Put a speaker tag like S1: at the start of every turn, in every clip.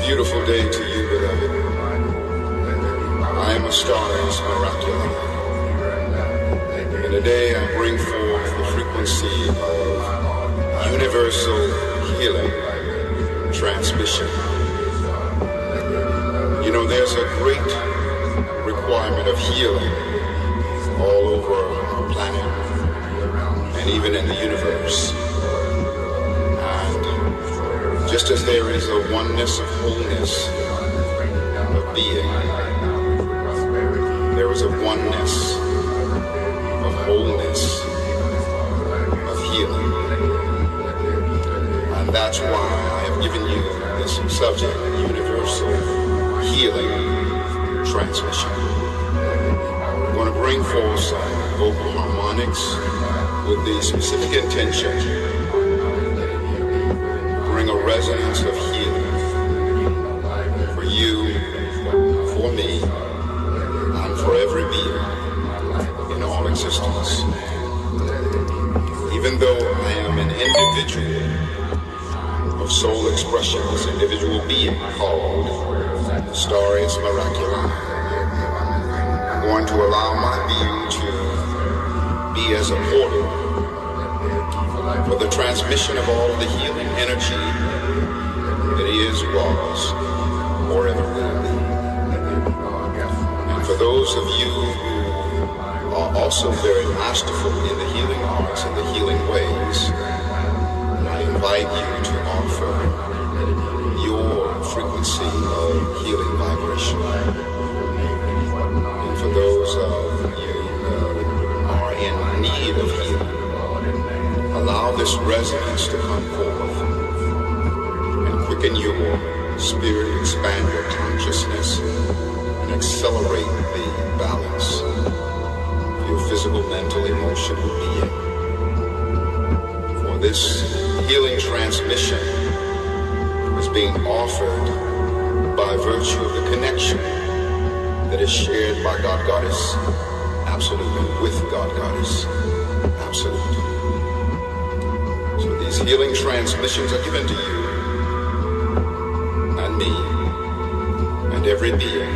S1: Beautiful day to you, beloved. I am a star in Smaracula. And today I bring forth the frequency of universal healing transmission. You know, there's a great requirement of healing all over our planet and even in the universe. Just as there is a oneness of wholeness of being, there is a oneness of wholeness of healing. And that's why I have given you this subject, universal healing transmission. I'm going to bring forth some vocal harmonics with the specific intention a resonance of healing for you, for me, and for every being in all existence. Even though I am an individual of soul expression, this individual being called Staris Miracula, I'm going to allow my being to be as a portal for the transmission of all the healing energy that is, was, or ever will be. And for those of you who are also very masterful in the healing arts and the healing ways, I invite you to offer your frequency of healing vibration. And for those of you who are in need of healing, allow this resonance to come forth and quicken your spirit, expand your consciousness, and accelerate the balance of your physical, mental, emotional being. For this healing transmission is being offered by virtue of the connection that is shared by God Goddess Absolute and with God Goddess Absolute. These healing transmissions are given to you and me and every being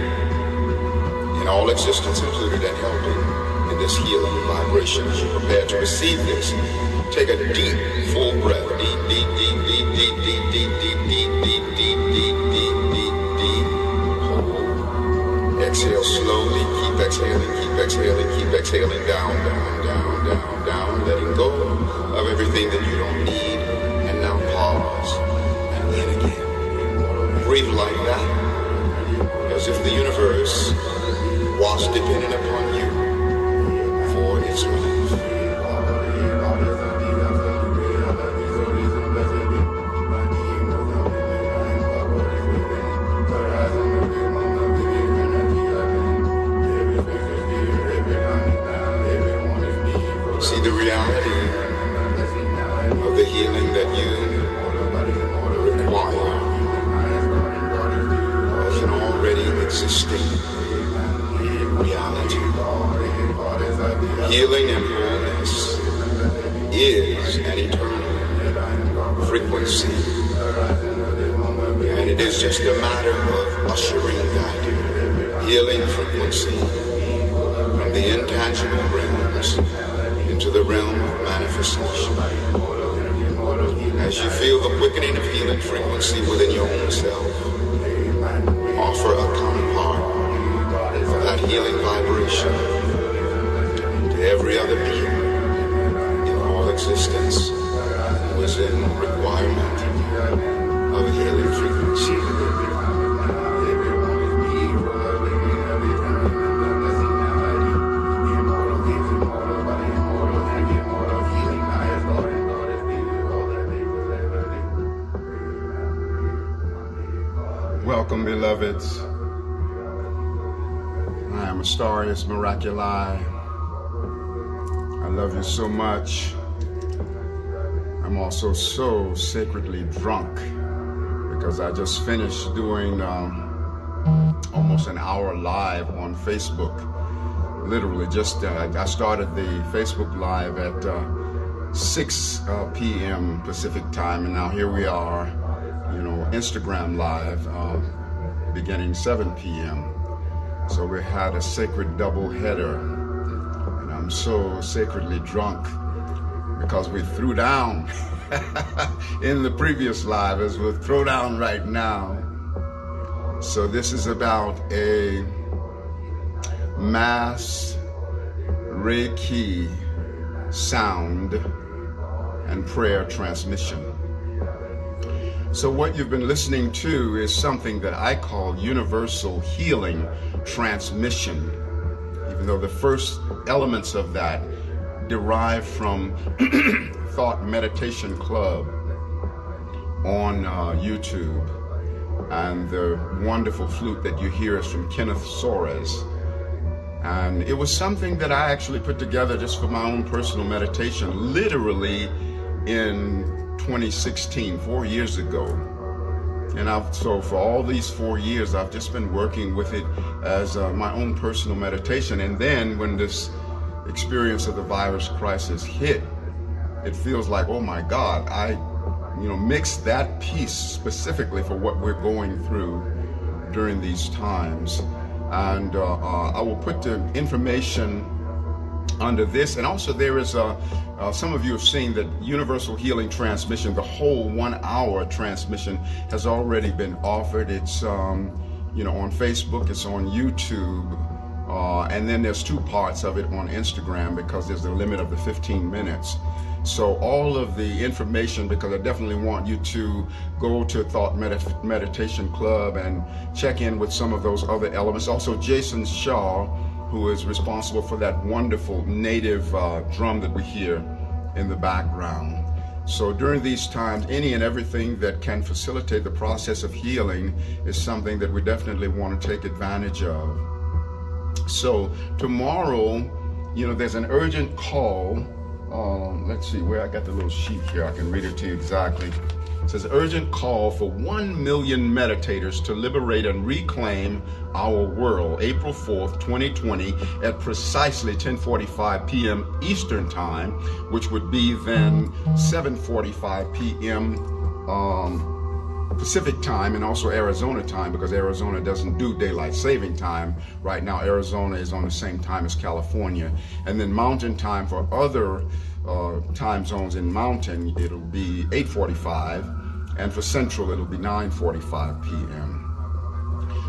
S1: in all existence included and helping in this healing vibration. As you prepare to receive this, take a deep, full breath. Deep, deep, deep, deep, deep, deep, deep, deep, deep, deep, deep, deep, deep, deep, deep. Hold. Exhale slowly. Keep exhaling, keep exhaling, keep exhaling. Down, down, down, down, down. Letting go of everything that you don't need, and now pause, and then again. Breathe like that, as if the universe was dependent upon you for its life. See the reality of the healing that you require as an already existing reality. Healing and wholeness is an eternal frequency, and it is just a matter of ushering that healing frequency from the intangible realms into the realm of manifestation. As you feel the quickening of healing frequency within your own self, offer a counterpart of that healing vibration to every other being in all existence who is in requirement of a healing frequency. Welcome, beloveds. I am Staris Miraculi. I love you so much. I'm also so sacredly drunk because I just finished doing almost an hour live on Facebook. Literally just, I started the Facebook Live at 6 p.m. Pacific time, and now here we are, Instagram Live beginning 7 p.m. So we had a sacred double header, and I'm so sacredly drunk because we threw down in the previous live as we'll throw down right now. So this is about a mass Reiki sound and prayer transmission. So what you've been listening to is something that I call universal healing transmission, even though the first elements of that derive from Thought Meditation Club on YouTube, and the wonderful flute that you hear is from Kenneth Soares. And it was something that I actually put together just for my own personal meditation, literally in 2016, 4 years ago. And so for all these 4 years, I've just been working with it as my own personal meditation. And then when this experience of the virus crisis hit, it feels like, oh my God, I mixed that piece specifically for what we're going through during these times. And I will put the information under this. And also there is some of you have seen that Universal Healing Transmission, the whole 1 hour transmission has already been offered. It's on Facebook, it's on YouTube, and then there's 2 parts of it on Instagram because there's a limit of the 15 minutes. So all of the information, because I definitely want you to go to Thought Meditation Club and check in with some of those other elements. Also Jason Shaw, who is responsible for that wonderful native drum that we hear in the background. So during these times, any and everything that can facilitate the process of healing is something that we definitely want to take advantage of. So tomorrow, there's an urgent call. Let's see where I got the little sheet here. I can read it to you exactly. It says urgent call for 1 million meditators to liberate and reclaim our world, April 4th, 2020 at precisely 10:45 p.m. Eastern Time, which would be then 7:45 p.m. Pacific Time, and also Arizona time, because Arizona doesn't do daylight saving time. Right now, Arizona is on the same time as California. And then Mountain Time for other time zones in Mountain, it'll be 8:45, and for Central, it'll be 9:45 p.m.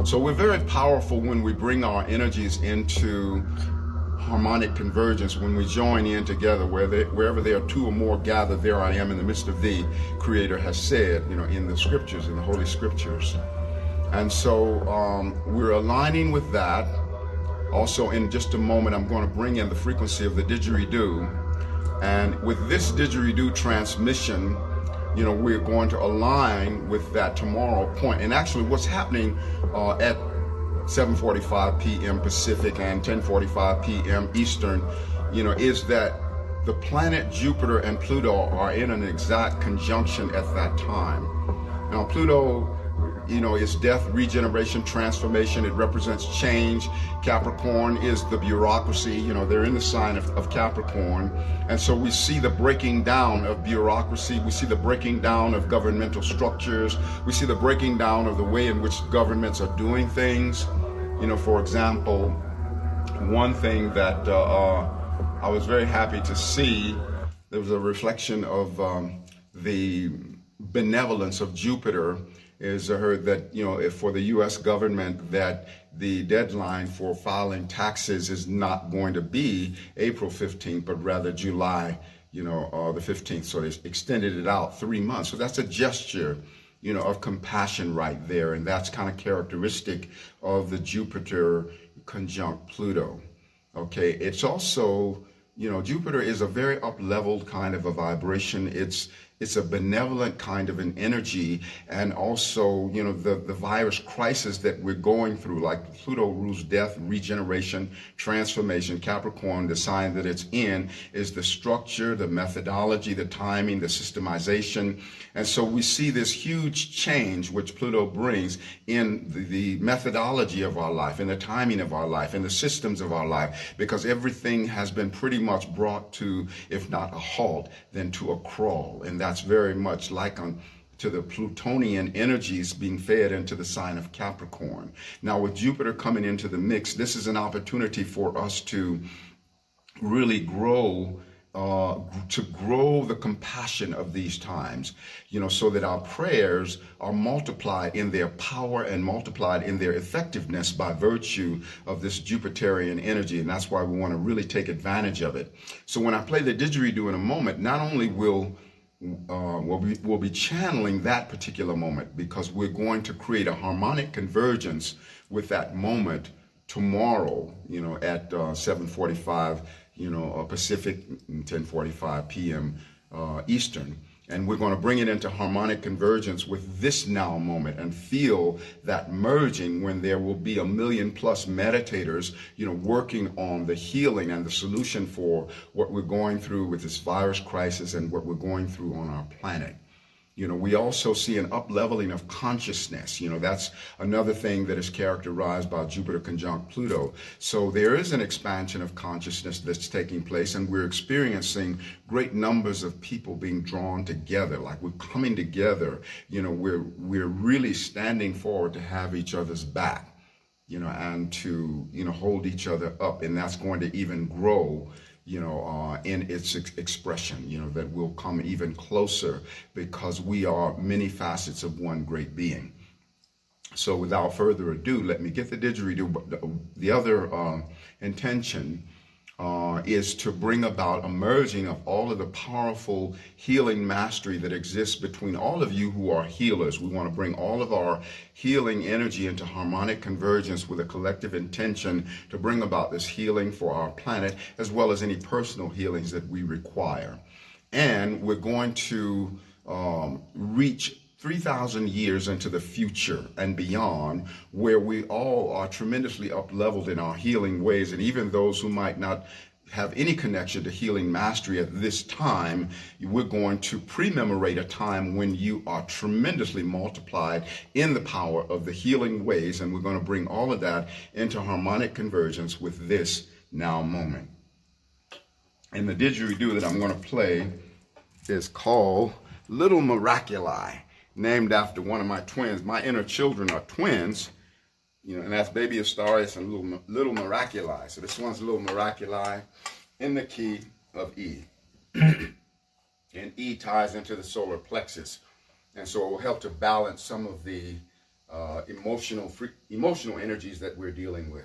S1: So we're very powerful when we bring our energies into harmonic convergence, when we join in together, wherever there are 2 or more gathered, there I am in the midst of thee, Creator has said, in the scriptures, in the Holy Scriptures. And so we're aligning with that. Also, in just a moment, I'm going to bring in the frequency of the didgeridoo. And with this didgeridoo transmission, we're going to align with that tomorrow point. And actually what's happening at 7:45 p.m. Pacific and 10:45 p.m. Eastern, is that the planet Jupiter and Pluto are in an exact conjunction at that time. Now Pluto, is death, regeneration, transformation. It represents change. Capricorn is the bureaucracy. They're in the sign of Capricorn. And so we see the breaking down of bureaucracy. We see the breaking down of governmental structures. We see the breaking down of the way in which governments are doing things. For example, one thing that I was very happy to see, there was a reflection of the benevolence of Jupiter. Is heard that, for the U.S. government, that the deadline for filing taxes is not going to be April 15th, but rather July, the 15th. So they extended it out 3 months. So that's a gesture, of compassion right there. And that's kind of characteristic of the Jupiter conjunct Pluto. Okay. It's also, Jupiter is a very up-leveled kind of a vibration. It's a benevolent kind of an energy, and also, the virus crisis that we're going through, like Pluto rules death, regeneration, transformation. Capricorn, the sign that it's in, is the structure, the methodology, the timing, the systemization. And so we see this huge change which Pluto brings in the methodology of our life, in the timing of our life, in the systems of our life, because everything has been pretty much brought to, if not a halt, then to a crawl. And that's very much like on to the Plutonian energies being fed into the sign of Capricorn. Now, with Jupiter coming into the mix, this is an opportunity for us to really grow, to grow the compassion of these times, so that our prayers are multiplied in their power and multiplied in their effectiveness by virtue of this Jupiterian energy. And that's why we want to really take advantage of it. So when I play the didgeridoo in a moment, not only we'll be channeling that particular moment, because we're going to create a harmonic convergence with that moment tomorrow, at 7:45, Pacific, 10:45 p.m. Eastern. And we're going to bring it into harmonic convergence with this now moment and feel that merging when there will be 1 million plus meditators, working on the healing and the solution for what we're going through with this virus crisis and what we're going through on our planet. We also see an up-leveling of consciousness. That's another thing that is characterized by Jupiter conjunct Pluto. So there is an expansion of consciousness that's taking place, and we're experiencing great numbers of people being drawn together. Like we're coming together. We're really standing forward to have each other's back, and to, hold each other up. And that's going to even grow in its expression, that will come even closer, because we are many facets of one great being. So without further ado, let me get the didgeridoo. But the other intention is to bring about a merging of all of the powerful healing mastery that exists between all of you who are healers. We want to bring all of our healing energy into harmonic convergence with a collective intention to bring about this healing for our planet, as well as any personal healings that we require. And we're going to reach 3,000 years into the future and beyond, where we all are tremendously up-leveled in our healing ways. And even those who might not have any connection to healing mastery at this time, we're going to pre-memorate a time when you are tremendously multiplied in the power of the healing ways. And we're going to bring all of that into harmonic convergence with this now moment. And the didgeridoo that I'm going to play is called Little Miraculi, named after one of my twins. My inner children are twins, and that's Baby Astarius and Little Miraculi. So this one's Little Miraculi in the key of E. And E ties into the solar plexus. And so it will help to balance some of the emotional energies that we're dealing with.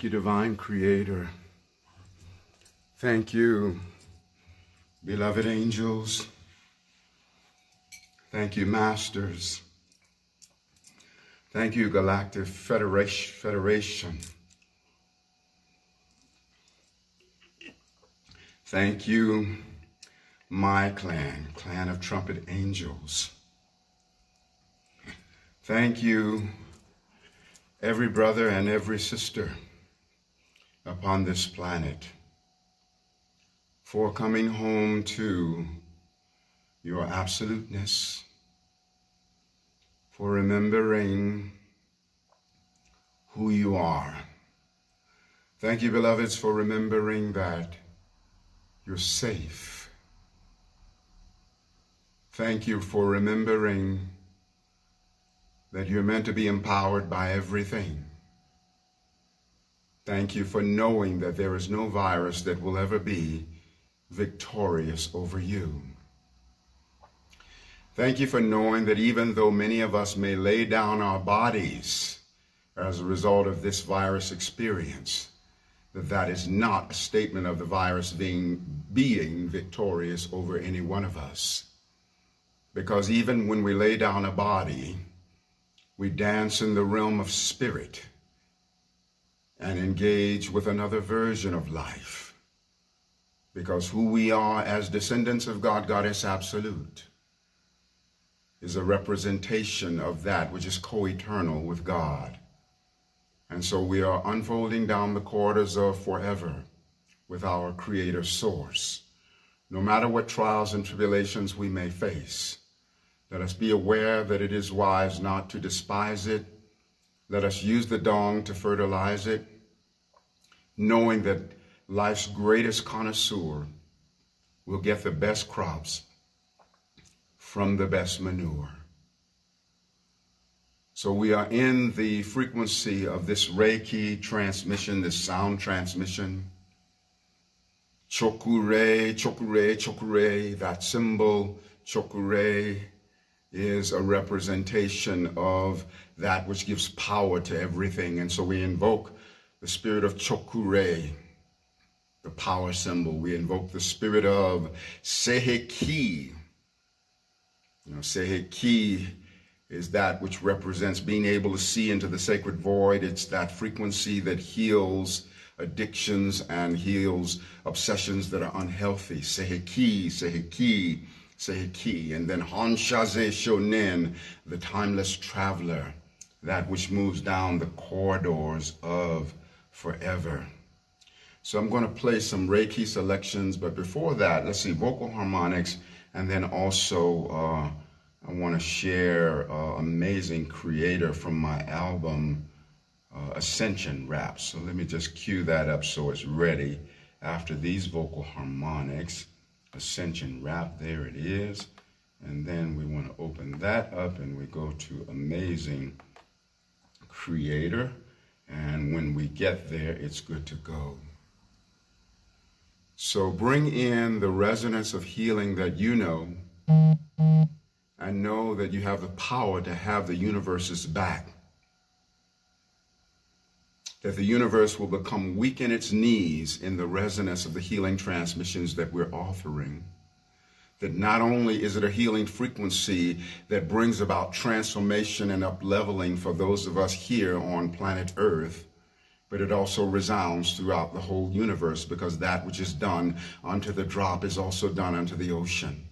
S2: Thank you, Divine Creator. Thank you, beloved angels. Thank you, masters. Thank you, Galactic Federation. Thank you, my clan of trumpet angels. Thank you, every brother and every sister upon this planet, for coming home to your absoluteness, for remembering who you are. Thank you, beloveds, for remembering that you're safe. Thank you for remembering that you're meant to be empowered by everything. Thank you for knowing that there is no virus that will ever be victorious over you. Thank you for knowing that even though many of us may lay down our bodies as a result of this virus experience, that is not a statement of the virus being victorious over any one of us. Because even when we lay down a body, we dance in the realm of spirit and engage with another version of life. Because who we are as descendants of God, Goddess Absolute, is a representation of that which is co-eternal with God. And so we are unfolding down the corridors of forever with our Creator Source. No matter what trials and tribulations we may face, let us be aware that it is wise not to despise it. Let us use the dung to fertilize it, knowing that life's greatest connoisseur will get the best crops from the best manure. So we are in the frequency of this Reiki transmission, this sound transmission. Chokure, chokure, chokure, that symbol, chokure, is a representation of that which gives power to everything. And so we invoke the spirit of Chokure, the power symbol. We invoke the spirit of Seheki. Seheki is that which represents being able to see into the sacred void. It's that frequency that heals addictions and heals obsessions that are unhealthy. Seheki, Seheki, Seheki. And then Hanshaze Shonin, the timeless traveler, that which moves down the corridors of forever. So I'm going to play some Reiki selections, but before that, let's see, vocal harmonics, and then also I want to share Amazing Creator from my album Ascension Rap. So let me just cue that up so it's ready. After these vocal harmonics, Ascension Rap, there it is. And then we want to open that up and we go to Amazing Creator. And when we get there, it's good to go. So bring in the resonance of healing that you know, and know that you have the power to have the universe's back. That the universe will become weak in its knees in the resonance of the healing transmissions that we're offering. That not only is it a healing frequency that brings about transformation and up-leveling for those of us here on planet Earth, but it also resounds throughout the whole universe, because that which is done unto the drop is also done unto the ocean.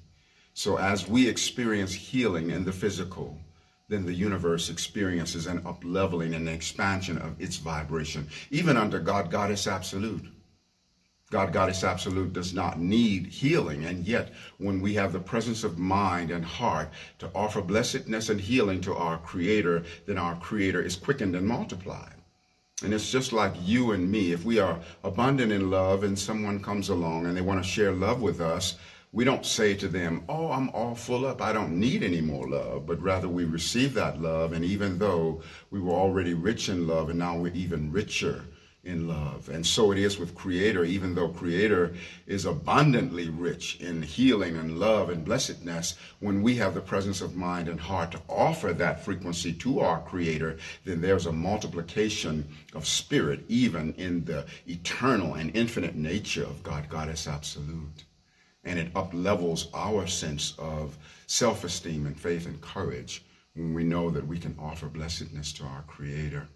S2: So as we experience healing in the physical, then the universe experiences an up-leveling and an expansion of its vibration, even under God, Goddess Absolute. God, Goddess Absolute does not need healing, and yet when we have the presence of mind and heart to offer blessedness and healing to our Creator, then our Creator is quickened and multiplied. And it's just like you and me. If we are abundant in love and someone comes along and they want to share love with us, we don't say to them, oh, I'm all full up, I don't need any more love, but rather we receive that love. And even though we were already rich in love, and now we're even richer in love. And so it is with Creator. Even though Creator is abundantly rich in healing and love and blessedness, when we have the presence of mind and heart to offer that frequency to our Creator, then there's a multiplication of spirit, even in the eternal and infinite nature of God, Goddess Absolute. And it up-levels our sense of self-esteem and faith and courage when we know that we can offer blessedness to our Creator.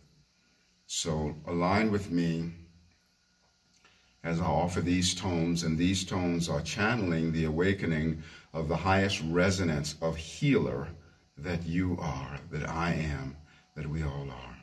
S2: So align with me as I offer these tones, and these tones are channeling the awakening of the highest resonance of healer that you are, that I am, that we all are.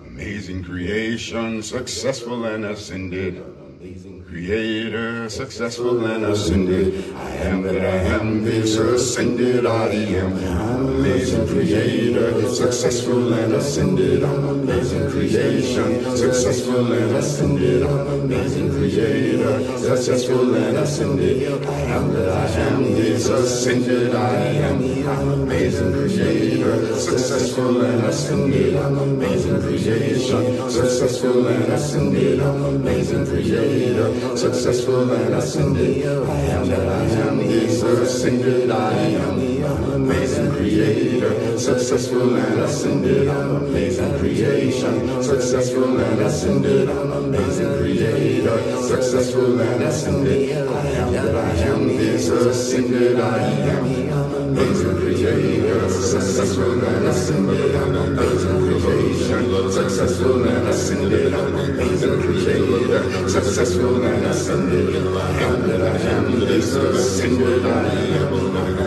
S2: Amazing creation, successful and ascended. Creator, successful and ascended. I am that I am, this ascended I am. I'm amazing creator, successful and ascended. I'm amazing creation, successful and ascended. I'm amazing creator, successful and ascended. I am that I am, this ascended I am. I'm amazing creator, successful and ascended. I'm amazing creation, successful and ascended. I'm amazing creator, successful and ascended. I am that I am, this ascended I am. I'm amazing creator, successful and ascended. I'm amazing creation, successful and ascended. I'm amazing creator, successful and ascended. I am that I am, this ascended I am. I'm amazing creator, successful and ascended. I'm amazing creation, successful and ascended. I'm amazing creator, successful and ascended. I am that I am, this ascended I am.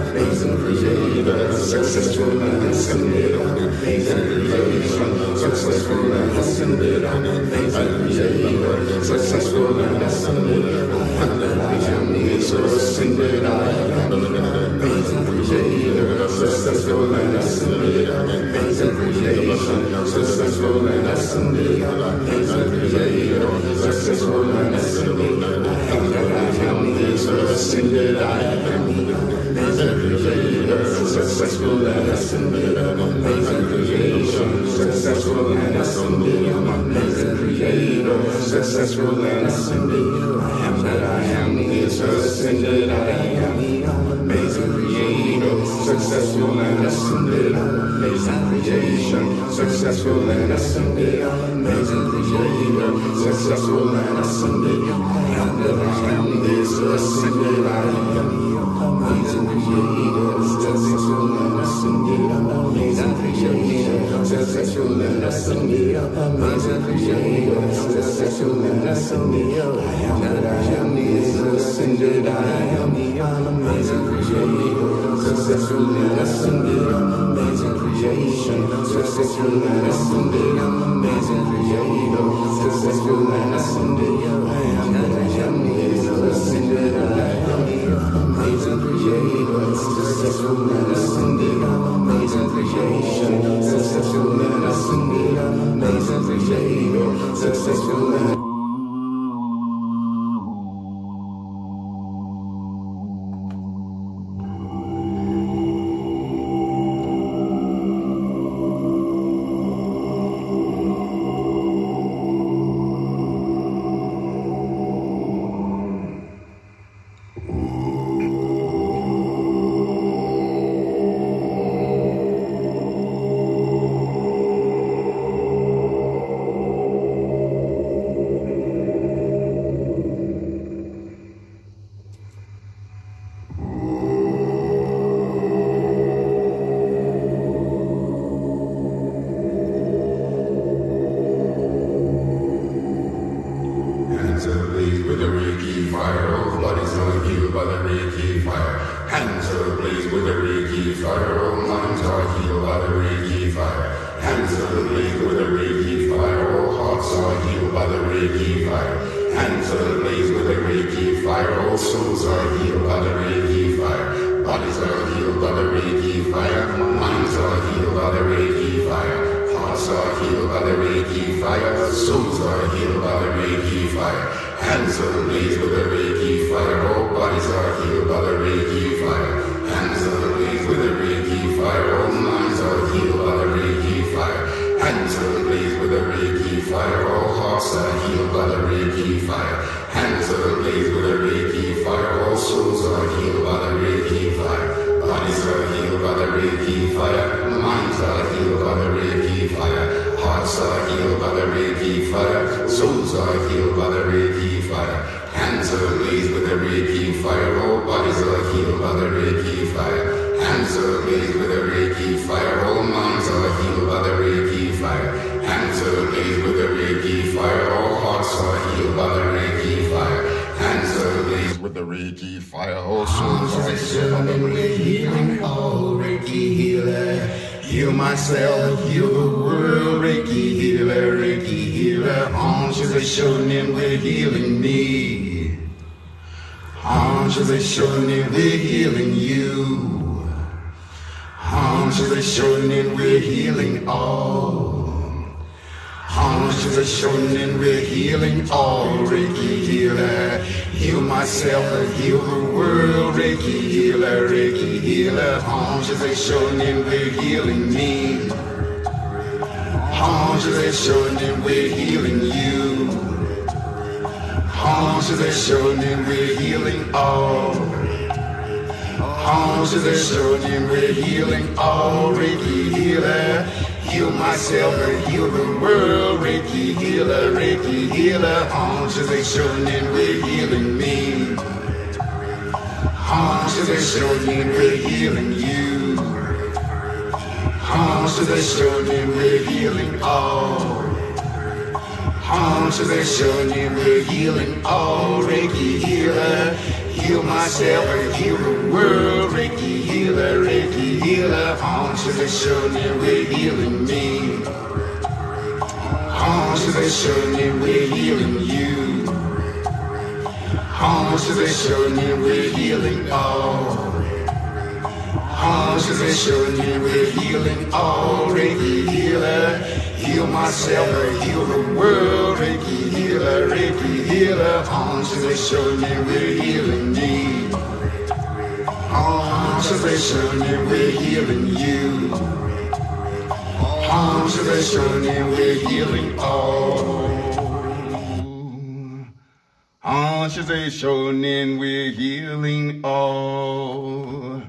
S2: Amazing creator, successful and ascended. Amazing creation, successful and ascended. Amazing creator, successful and ascended. I am that I am, this ascended I am. Amazing creator, successful and ascended. Amazing creation, successful and ascended. Amazing creator, successful and ascended. I am that I am, this ascended I am. Amazing creator, successful and ascended. Amazing creation, successful and ascended. Amazing creator, successful and ascended. I am that I am, this ascended I am. Amazing creator, successful and ascended. Amazing creation, successful and ascended. Amazing creator, successful and ascended. I am that I am, this ascended I am. Amazing creator, successful and ascended. Amazing creation, successful and ascended. Amazing creator, successful and ascended. I am that I am, this ascended I am. Amazing creator, successful and ascended. Amazing creation, successful and ascended. Amazing creator, successful and ascended. I am that I am, this ascended I am. Amazing creator, successful and ascended. Amazing creation, successful and ascended. Amazing creator, successful and by the Reiki fire. Hands are ablaze with the Reiki fire. All minds are healed by the Reiki fire. Hands are ablaze with the Reiki fire. All hearts are healed by the Reiki fire. Hands are ablaze with the Reiki fire. All souls are healed by the Reiki fire. Bodies are healed by the Reiki fire. Minds are healed by the Reiki fire. Hearts are healed by the Reiki fire. Souls are healed by the Reiki fire. Hands are ablaze with the Reiki fire. All bodies are healed by the Reiki fire. Hands are ablaze with the Reiki fire. All minds are healed by the Reiki fire. Hands are ablaze with the Reiki fire. All hearts are healed by the Reiki fire. Hands are ablaze with the Reiki fire. All souls are healed by the Reiki fire. Bodies are healed by the Reiki fire. Minds are healed by the Reiki fire. Hearts are healed by the Reiki fire. Souls are healed by the Reiki fire. Hands are ablaze with the Reiki fire. All bodies are healed by the Reiki fire. Hands are ablaze with the Reiki fire. All minds are healed by the Reiki fire. Hands are ablaze with the Reiki fire. All hearts are healed by the Reiki fire. Hands are ablaze with the Reiki fire. All souls are healed by the Reiki fire. Oh, Reiki healer, heal myself, heal the world. Reiki healer, Reiki healer. Arms are shonen, we're healing me. Arms are shonen, we're healing you. Arms are shonen, we're healing all. Arms are shonen, we're healing all. Reiki healer, heal myself, heal the world. Reiki healer, Reiki healer. Arms are shonen, we're healing me. Arms are shonen, we're healing you. Arms are shonen, we're healing all. Arms are shonen, we're healing all. Reiki healer, heal myself and heal the world. Reiki healer, Reiki healer. Arms are shonen, we're healing me. Arms are shonen, we're healing you. Arms are shonen, we're healing all. Arms are shonen, we're healing all. Reiki healer, heal myself and heal the world. Reiki healer, Reiki healer. Arms are shonen, we're healing me. Arms are shonen, we're healing you. Arms are shonen, we're healing all. Arms are shonen, we're healing all. Reiki healer, heal myself and heal the world. Reiki healer, Reiki healer. Arms are shonen, we're healing me. Arms are shonen, we're healing you. Arms are shonen, we're healing all. Arms are shonen, we're healing all.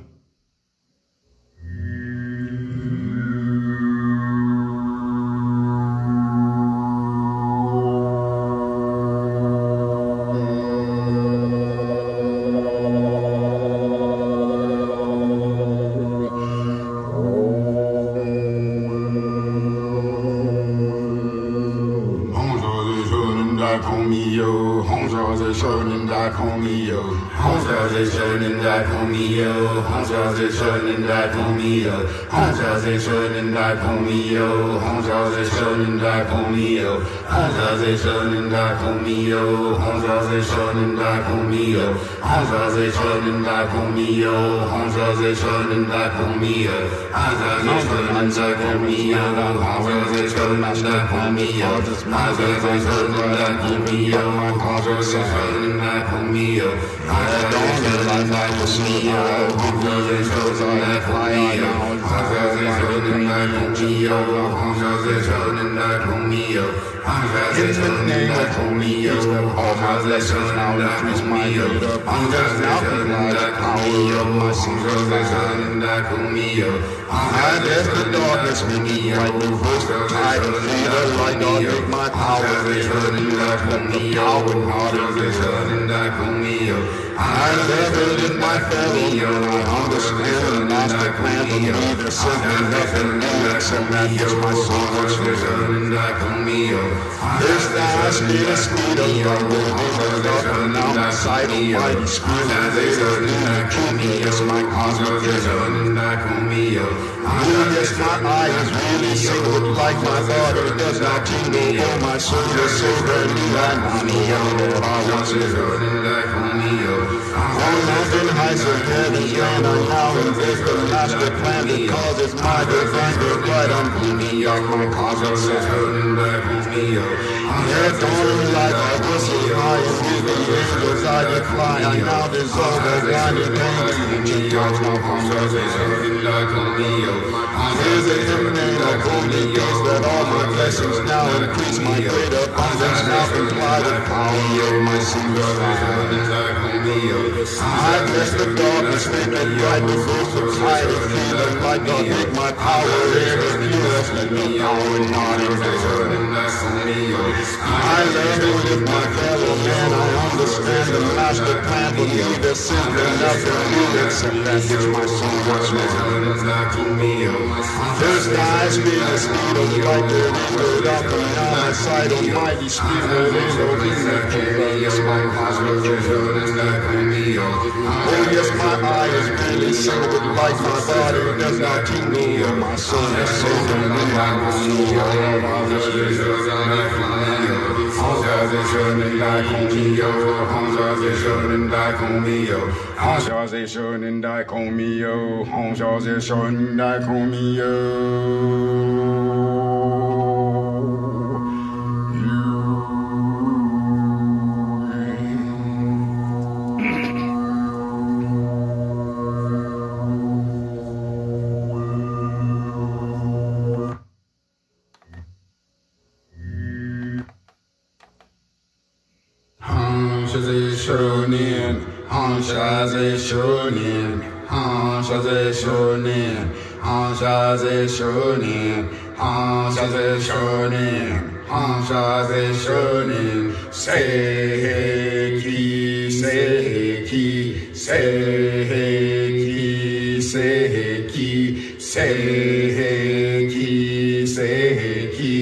S2: Shonen dai komio, Honza ze shonen dai komio, Honza ze shonen dai komio, Honza ze shonen dai komio, Honza ze shonen dai komio, Honza ze shonen dai komio, Honza ze shonen dai komio, Honza ze shonen dai komio, Honza ze shonen dai komio, Honza ze shonen dai komio, Honza ze shonen dai komio, Honza ze shonen dai komio, Honza ze shonen dai komio, I don't like that for me. Honza ze shonen dai komio, Honza ze shonen dai komio, Honza ze shonen dai komio, Honza ze shonen dai komio, Honza ze shonen dai komio, Honza ze shonen dai komio, Honza ze shonen dai komio. I let the darkness make me right, reverse the tide of the light, God take my power, they shonen dai komio, Honza ze shonen dai komio. I never with my fellow man. I understand the master plan for me. There's simply nothing more except that which my soul wants to do. There's the high speed of light that hovers up and down my sight. Almighty spirit, later in the truth, yes, my cosmic vision. Yes, my eye is really single like my body does not tingle. Oh, my soul is so burning that I know that I want to do. On mountain heights of heaven's land, I'm now in this the master plan because it's my divine right on me like my cosmic vision. Here dawning like a whistle high and with the angels I decline. I now dissolve the blinding pain. God's my cosmic vision. Here's a hymn of golden gates that all my blessings now increase. My great abundance now comply with power of my single I bless the darkness, make it bright, the ghost of tide and feel the light. God, make my power air the purest, let the power not invisible. I love and live my fellow man. I understand the master plan for me. There's simply nothing new except that which my soul wants to. There's the high speed, the speed of light that echoed up and down my sight. Almighty spirit, angel, yes, my cosmic vision. Oh, yes, my eye is really single like my body does not tingle. My soul is so shonin, Hanshaze shonin, Hanshaze shonin, Hanshaze shonin, Hanshaze shonin, Hanshaze shonin, Seiki, Seiki, Seiki, Seiki, Seiki, Seiki,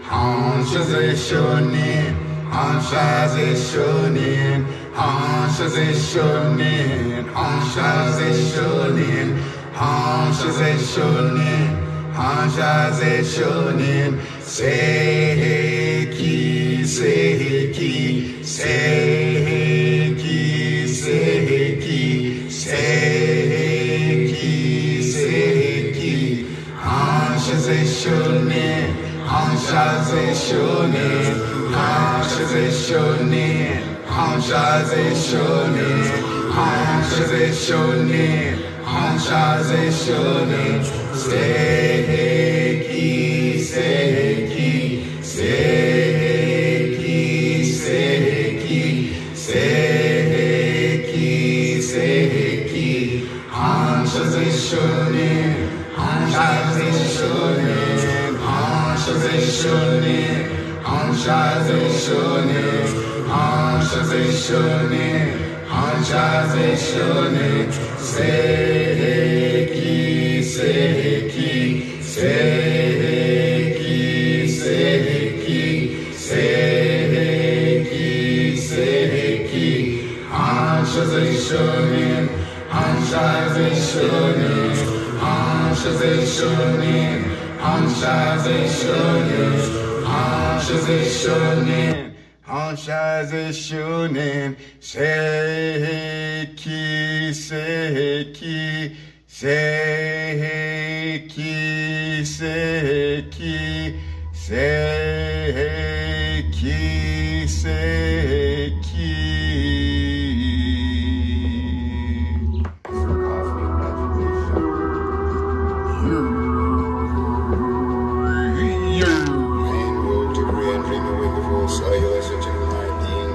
S2: Hanshaze shonin, Hanshaze shonin, Hanshaze shonin, Hanshaze shonin, Hanshaze shonin, Hanshaze shonin, Seiki, Seiki, Seiki, Seiki, Seiki, Seiki, Hanshaze shonin, Hanshaze shonin, Hanshaze shonin, Hanshaze shonin, Hanshaze shonin, Hanshaze shonin, Seiki, Seiki, Seiki, Seiki, Seiki, Seiki, Hanshaze shonin, Hanshaze shonin, Hanshaze shonin, Hanshaze shonin, Hanshaze shonin, Hanshaze shonin, Seiki, Seiki, Seiki, Seiki, Seiki, Seiki, Hanshaze shonin, Hanshaze shonin, Hanshaze shonin, Hanshaze shonin, Hanshaze shonin, Hanshaze shonin, Seiki, Seiki, Seiki, Seiki, Seiki, Seiki.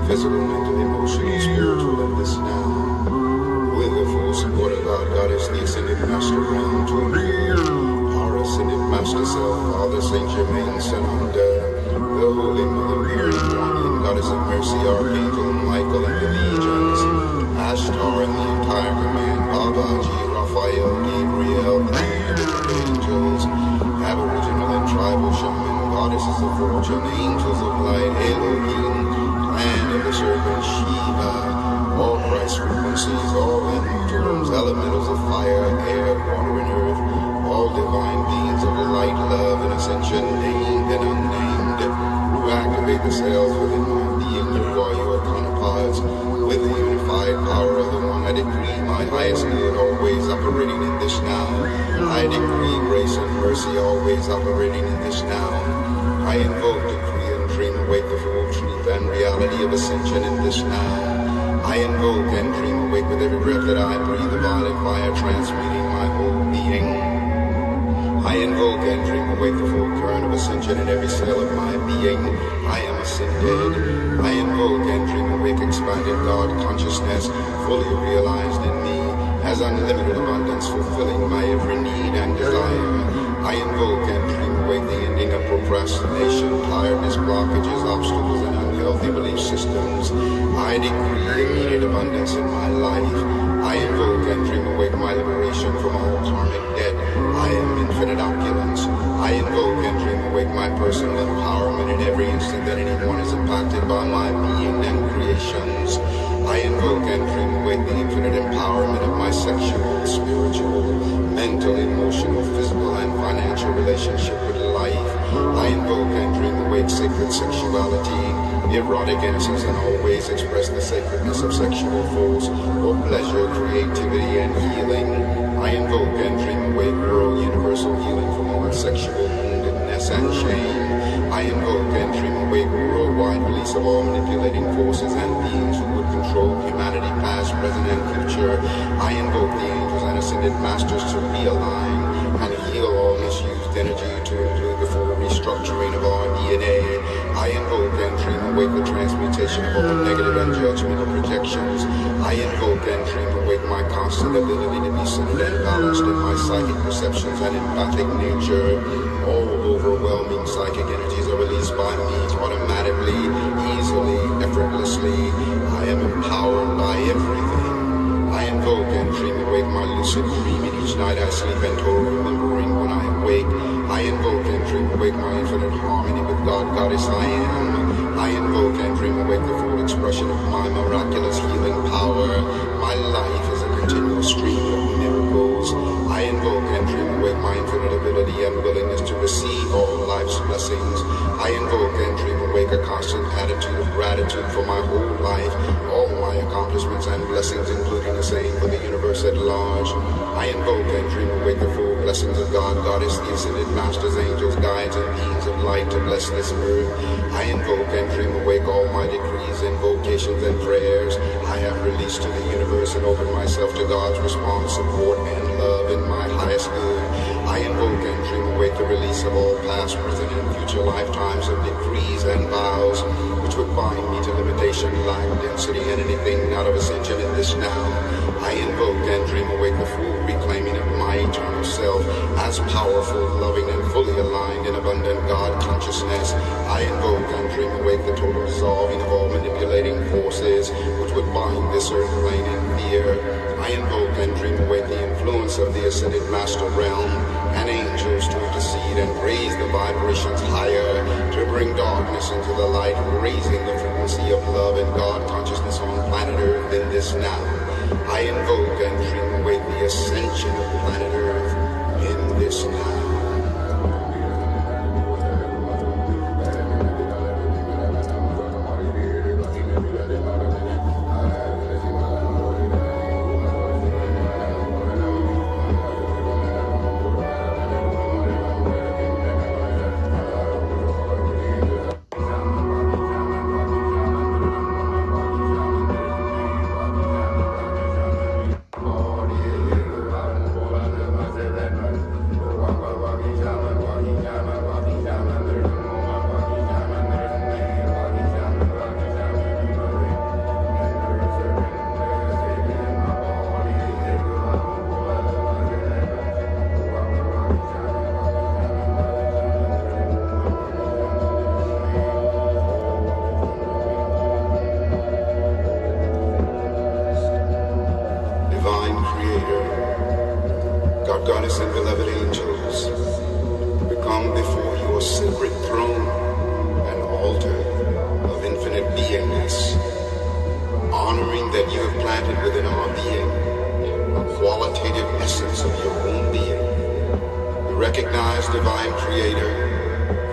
S1: Physical, mental, emotional, spiritual, and this now. With the full support of God, God is the ascended master realm to include our ascended master self, Father Saint Germain, Son of the Holy Mother Mary, Guardian Goddess of Mercy, Archangel Michael, and the legions, Trojan angels of light, Elohim, clan of the serpent Shiva, all Christ frequencies, all immortals, elementals of fire, air, water, and earth, all divine beings of light, love, and ascension, named and unnamed, who activate the cells within my being, you are your counterparts, with the unified power of the one. I decree my highest good always operating in this now. I decree grace and mercy always operating in this now. I invoke, decree, and dream awake the full truth and reality of ascension in this now. I invoke and dream awake with every breath that I breathe the violet fire transmuting my whole being. I invoke and dream awake the full current of ascension in every cell of my being. I am ascended. I invoke and dream awake expanded God consciousness fully realized in me as unlimited abundance fulfilling my every need and desire. I invoke and dream awake the ending of procrastination, tiredness, blockages, obstacles, and unhealthy belief systems. I decree immediate abundance in my life. I invoke and dream awake my liberation from all karmic debt. I am infinite opulence. I invoke and dream awake my personal empowerment in every instant that anyone is impacted by my being and creations. I invoke and dream awake the infinite empowerment of my sexual, spiritual, mental, emotional, physical, and financial relationship with life. I invoke and dream awake sacred sexuality, erotic innocence, and always express the sacredness of sexual force for pleasure, creativity, and healing. I invoke and dream awake world universal healing from all sexual woundedness and shame. I invoke and dream awake worldwide release of all manipulating forces and beings who would control humanity past, present, and future. I invoke the angels and ascended masters to realign and heal all misused energy to include the full restructuring of our DNA. I invoke and dream awake the transmutation of all negative and judgmental projections. I invoke and dream awake my constant ability to be centered and balanced in my psychic perceptions and empathic nature. All overwhelming psychic energies are released by me automatically, easily, effortlessly. I am empowered by everything. I invoke and dream awake my lucid dreaming each night I sleep and total remembering when I awake. I invoke and dream awake my infinite harmony with God, Goddess I am. I invoke and dream awake the full expression of my miraculous healing power. My life is a continual stream of miracles. I invoke and dream awake my infinite ability and willingness to receive all life's blessings. I invoke and dream awake a constant attitude of gratitude for my whole life, all my accomplishments and blessings, including the same for the universe at large. I invoke and dream awake the full blessings of God, Goddess, the ascended masters, angels, guides, and beings of light to bless this earth. I invoke and dream awake all my decrees, invocations, and prayers I have released to the universe and open myself to God's response, support, and love in my highest good. I invoke and dream awake the release of all past, present, and future lifetimes of decrees and vows which would bind me to limitation, lack, density, and anything not of ascension in this now. I invoke and dream awake the full reclaiming of my eternal self as powerful, loving, and fully aligned in abundant God consciousness. I invoke and dream awake the total dissolving of all manipulating forces which would bind this earth plane in fear. I invoke and dream awake the influence of the ascended master realm and angels to intercede and raise the vibrations higher to bring darkness into the light, raising the frequency of love and God consciousness on planet Earth in this now. I invoke and dream awake the ascension of planet Earth in this now. Goddess and beloved angels, we come before your sacred throne altar of infinite beingness, honoring that you have planted within our being a qualitative essence of your own being. We recognize, Divine Creator,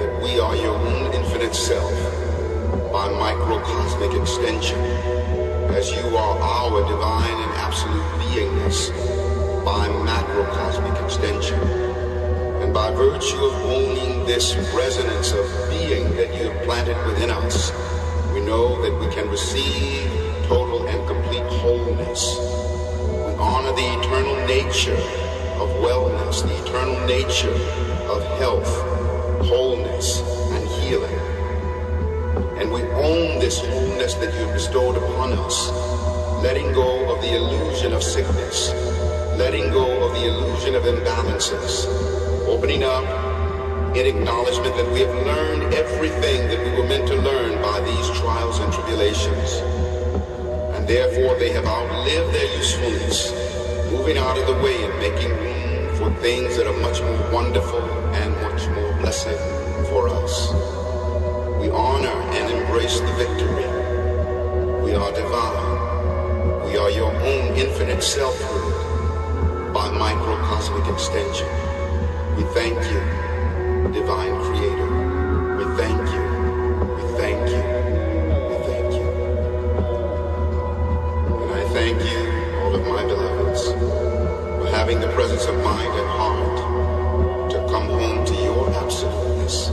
S1: that we are your own infinite self by microcosmic extension, as you are our divine and absolute beingness by macrocosmic extension. And by virtue of owning this resonance of being that you have planted within us, we know that we can receive total and complete wholeness. We honor the eternal nature of wellness, the eternal nature of health, wholeness, and healing. And we own this wholeness that you have bestowed upon us, letting go of the illusion of sickness, letting go of the illusion of imbalances, opening up in acknowledgement that we have learned everything that we were meant to learn by these trials and tribulations. And therefore they have outlived their usefulness, moving out of the way and making room for things that are much more wonderful and much more blessed for us. We honor and embrace the victory. We are divine. We are your own infinite selfhood by microcosmic extension. We thank you, Divine Creator. We thank you. We thank you. We thank you. And I thank you, all of my beloveds, for having the presence of mind and heart to come home to your absoluteness.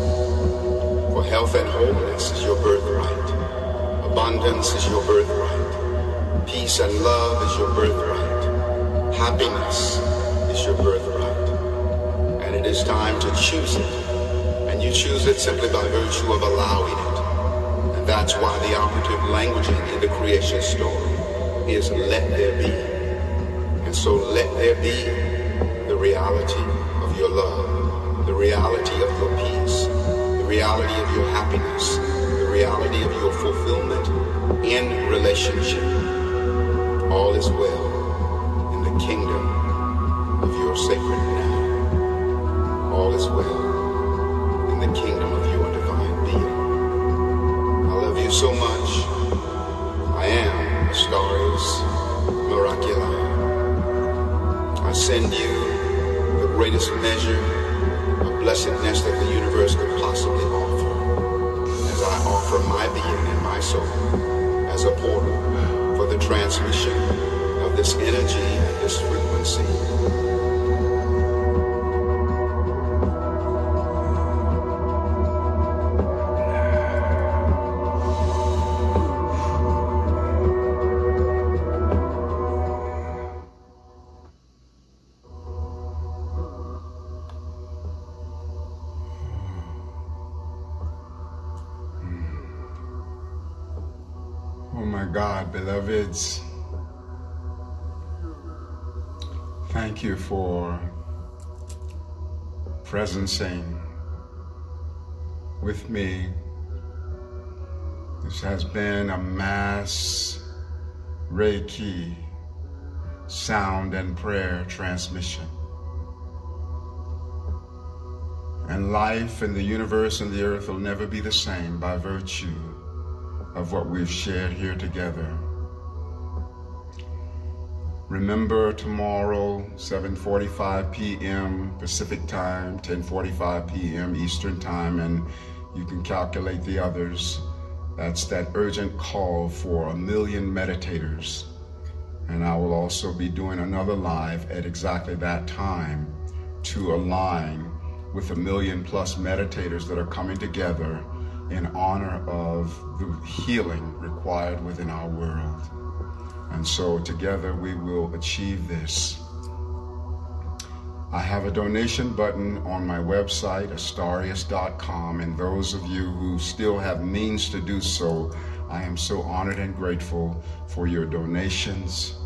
S1: For health and wholeness is your birthright. Abundance is your birthright. Peace and love is your birthright. Happiness is your birthright. And it is time to choose it. And you choose it simply by virtue of allowing it. And that's why the operative languaging in the creation story is let there be. And so let there be the reality of your love, the reality of your peace, the reality of your happiness, the reality of your fulfillment in relationship. All is well in the kingdom of your sacred now. All is well in the kingdom of your divine being. I love you so much. I am Stars Miraculi. I send you the greatest measure of blessedness that the universe could possibly offer, as I offer my being and my soul as a portal for the transmission of this energy and this frequency.
S2: Oh my God, beloveds, thank you for presencing with me. This has been a mass Reiki sound and prayer transmission. And life and the universe and the earth will never be the same by virtue of what we've shared here together. Remember, tomorrow, 7:45 p.m. Pacific time, 10:45 p.m. Eastern time, and you can calculate the others. That's that urgent call for 1 million meditators. And I will also be doing another live at exactly that time to align with 1 million plus meditators that are coming together in honor of the healing required within our world. And so together we will achieve this. I have a donation button on my website, Astarius.com, and those of you who still have means to do so, I am so honored and grateful for your donations.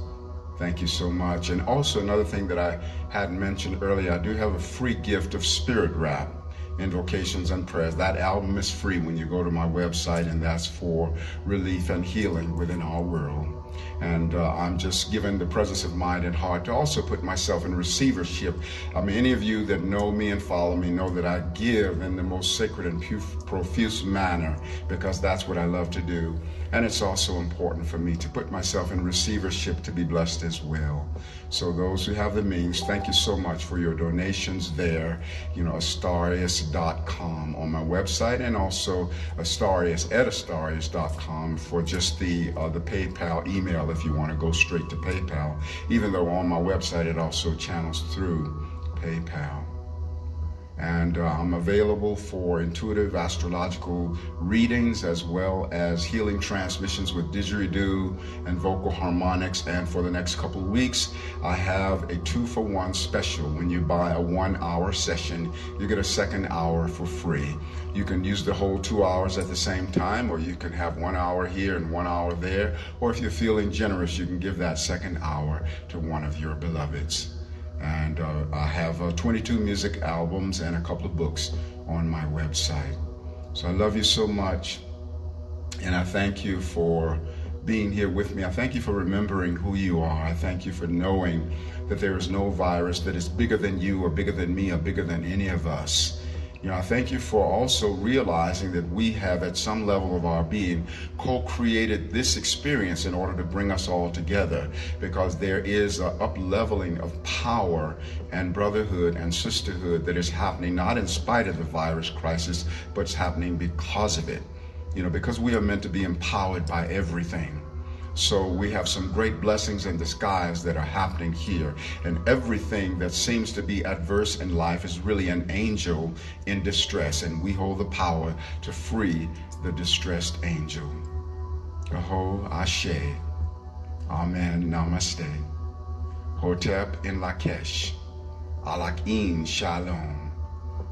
S2: Thank you so much. And also another thing that I hadn't mentioned earlier, I do have a free gift of Spirit Rap, Invocations and Prayers. That album is free when you go to my website, and that's for relief and healing within our world. And I'm just given the presence of mind and heart to also put myself in receivership. Any of you that know me and follow me know that I give in the most sacred and profuse manner, because that's what I love to do. And it's also important for me to put myself in receivership to be blessed as well. So those who have the means, thank you so much for your donations there. Astarius.com on my website, and also Astarius@Astarius.com for just the PayPal email if you want to go straight to PayPal, even though on my website it also channels through PayPal. And I'm available for intuitive astrological readings, as well as healing transmissions with didgeridoo and vocal harmonics. And for the next couple of weeks, I have a 2-for-1 special. When you buy a 1-hour session, you get a second hour for free. You can use the whole 2 hours at the same time, or you can have 1 hour here and 1 hour there. Or if you're feeling generous, you can give that second hour to one of your beloveds. And I have 22 music albums and a couple of books on my website. So I love you so much, and I thank you for being here with me. I thank you for remembering who you are. I thank you for knowing that there is no virus that is bigger than you, or bigger than me, or bigger than any of us. I thank you for also realizing that we have, at some level of our being, co-created this experience in order to bring us all together, because there is an up-leveling of power and brotherhood and sisterhood that is happening, not in spite of the virus crisis, but it's happening because of it. Because we are meant to be empowered by everything. So we have some great blessings in disguise that are happening here. And everything that seems to be adverse in life is really an angel in distress. And we hold the power to free the distressed angel. Aho Ashe. Amen. Namaste. Hotep in Lakesh. Alakin Shalom.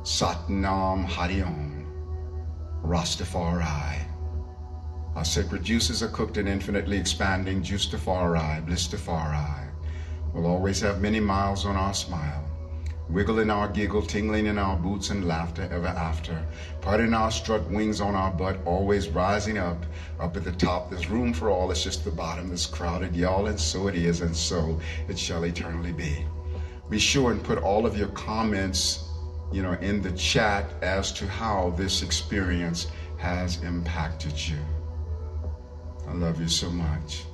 S2: Satnam Hariom. Rastafari. Our sacred juices are cooked in infinitely expanding Juicetafari, Blisstafari. We'll always have many miles on our smile, wiggle in our giggle, tingling in our boots, and laughter ever after. Putting our strut, wings on our butt, always rising up at the top. There's room for all, it's just the bottom that's crowded, y'all, and so it is, and so it shall eternally be. Be sure and put all of your comments, in the chat as to how this experience has impacted you. I love you so much.